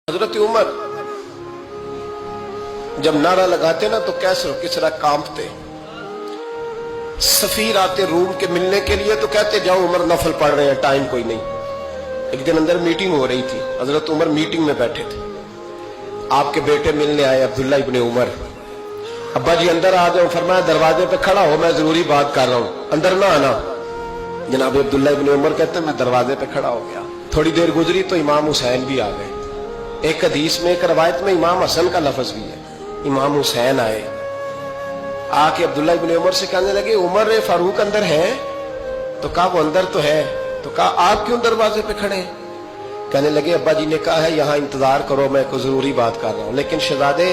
हजरत उमर जब नारा लगाते ना तो कैसे किस तरह कांपते। सफीर आते रूम के मिलने के लिए तो कहते जाओ उमर नफल पढ़ रहे हैं, टाइम कोई नहीं। एक दिन अंदर मीटिंग हो रही थी, हजरत उमर मीटिंग में बैठे थे। आपके बेटे मिलने आए अब्दुल्ला इब्ने उमर। अब्बा जी अंदर आ जाओ, फरमाया दरवाजे पे खड़ा हो, मैं जरूरी बात कर रहा हूं, अंदर ना आना। जनाब अब्दुल्ला इब्ने उमर कहते मैं दरवाजे पे खड़ा हो गया। थोड़ी देर गुजरी तो इमाम हुसैन भी आ गए। एक हदीस में एक रवायत में इमाम हसन का लफ्ज भी है। इमाम हुसैन आए, आके अब्दुल्ला इब्ने उमर से कहने लगे उमर फारूक अंदर है? तो कहा वो अंदर तो है। तो कहा आप क्यों दरवाजे पे खड़े हैं? कहने लगे अब्बा जी ने कहा है यहाँ इंतजार करो, मैं कोई जरूरी बात कर रहा हूँ, लेकिन शहजादे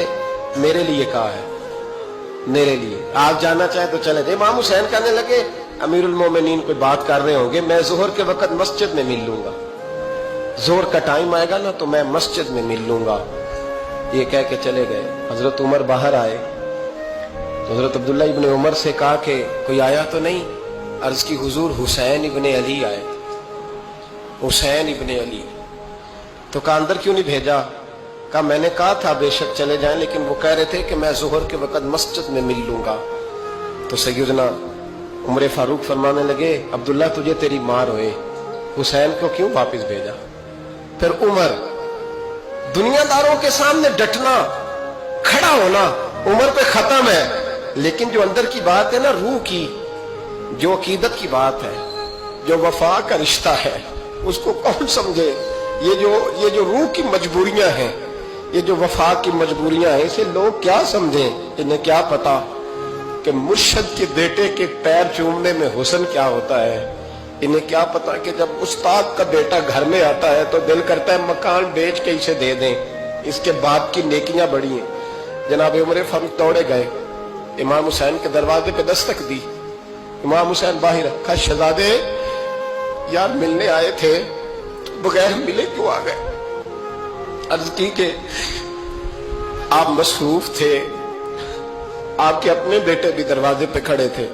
मेरे लिए कहा है, मेरे लिए आप जाना चाहे तो चले जाए। इमाम हुसैन कहने लगे अमीरुल मोमिनीन कोई बात कर रहे होंगे, मैं जोहर के वक्त मस्जिद में मिल लूंगा, जोर का टाइम आएगा ना तो मैं मस्जिद में मिल लूंगा। ये कह के चले गए। हजरत उमर बाहर आए तो हजरत अब्दुल्ला इब्ने उमर से कहा कि कोई आया तो नहीं? अर्ज की हुजूर हुसैन इब्ने अली आए। हुसैन इब्ने अली। तो कहा अंदर क्यों नहीं भेजा? कहा मैंने कहा था बेशक चले जाएं, लेकिन वो कह रहे थे कि मैं जोहर के वक्त मस्जिद में मिल लूंगा। तो सैयदना उमर फारूक फरमाने लगे अब्दुल्ला तुझे तेरी मार होए, हुसैन को क्यों वापस भेजा? फिर उमर दुनियादारों के सामने डटना, खड़ा होना उमर पे खत्म है, लेकिन जो अंदर की बात है ना, रूह की, जो अकीदत की बात है, जो वफा का रिश्ता है, उसको कौन समझे? ये जो रूह की मजबूरियां हैं, ये जो वफा की मजबूरियां हैं, इसे लोग क्या समझें? इन्हें क्या पता कि मुर्शद के बेटे के पैर चूमने में हुस्न क्या होता है? इन्हें क्या पता कि जब उस्ताद का बेटा घर में आता है तो दिल करता है मकान बेच के इसे दे दें, इसके बाप की नेकियां बड़ी हैं। जनाब उमर फारूक दौड़े गए, इमाम हुसैन के दरवाजे पे दस्तक दी। इमाम हुसैन बाहर रखा, शहजादे यार मिलने आए थे, बगैर मिले क्यों आ गए? अर्ज की कि आप मसरूफ थे, आपके अपने बेटे भी दरवाजे पे खड़े थे,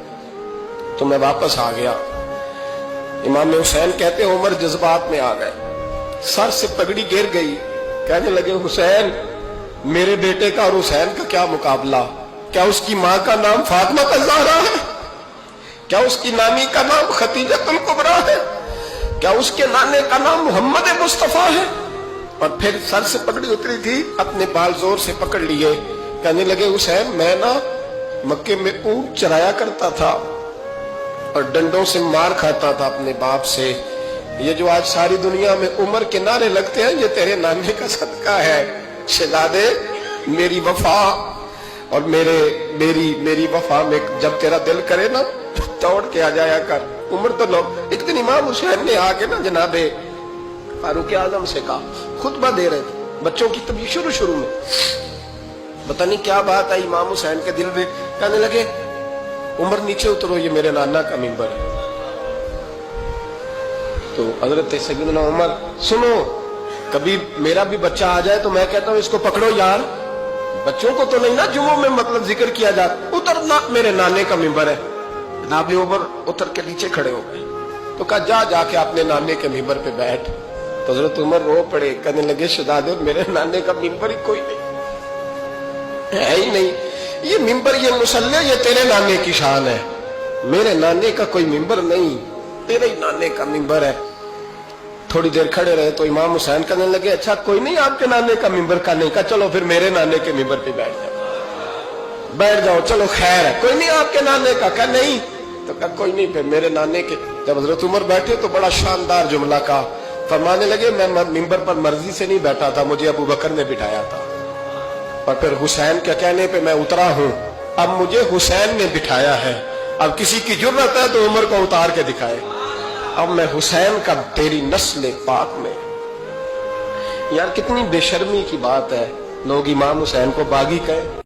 तो मैं वापस आ गया। इमाम हुसैन कहते उमर जज्बात में आ गए, सर से पगड़ी गिर गई। कहने लगे हुसैन मेरे बेटे का और हुसैन का क्या मुकाबला? क्या उसकी माँ का नाम फातिमा ज़हरा है? क्या उसकी नानी का नाम खतीजतुल कुबरा है? क्या उसके नाने का नाम मोहम्मद मुस्तफा है? और फिर सर से पगड़ी उतरी थी, अपने बाल जोर से पकड़ लिए। कहने लगे हुसैन मैं ना मक्के में ऊंट चराया करता था और डंडों से मार खाता था अपने बाप से। ये जो आज सारी दुनिया में उमर के नारे लगते हैं, ये तेरे नाने का सदका है। शहजादे मेरी वफा और मेरी वफा में जब तेरा दिल करे ना दौड़ के आ जाया कर। उमर तो लोग, एक दिन इमाम हुसैन ने आके ना जनाबे फारूक आजम से कहा, खुतबा दे रहे थे बच्चों की तभी शुरू में, पता नहीं क्या बात आई इमाम हुसैन के दिल में। कहने लगे उमर नीचे उतरो, ये मेरे नाना का मिंबर है। तो हजरत सैयदना उमर सुनो, कभी मेरा भी बच्चा आ जाए तो मैं कहता हूं इसको पकड़ो यार, बच्चों को तो नहीं ना जुम्मों में मतलब जिक्र किया जाता, उतरना मेरे नाने का मिंबर है। जनाब उमर उतर के नीचे खड़े हो गए। तो कहा जाके अपने नाने के मिंबर पे बैठ। तो हजरत उमर रो पड़े, कहने लगे शहजादे मेरे नाने का मिंबर ही कोई नहीं है ही नहीं, ये मिंबर ये मुसल्ले ये तेरे नाने की शान है, मेरे नाने का कोई मिंबर नहीं, तेरे ही नाने का मिंबर है। थोड़ी देर खड़े रहे तो इमाम हुसैन कहने लगे अच्छा कोई नहीं आपके नाने का मिंबर का नहीं? का चलो फिर मेरे नाने के मिंबर पे बैठ जाओ, चलो खैर है, कोई नहीं आपके नाने का? क्या नहीं? तो कहा कोई नहीं फिर मेरे नाने के। जब हजरत उमर बैठे तो बड़ा शानदार जुमला का फरमाने लगे मैं मिंबर पर मर्जी से नहीं बैठा था, मुझे अबू बकर ने बिठाया था, और फिर हुसैन के कहने पे मैं उतरा हूं, अब मुझे हुसैन ने बिठाया है। अब किसी की जुर्रत है तो उमर को उतार के दिखाए, अब मैं हुसैन का तेरी नस्ल पाक में। यार कितनी बेशर्मी की बात है, लोग इमाम हुसैन को बागी कहे।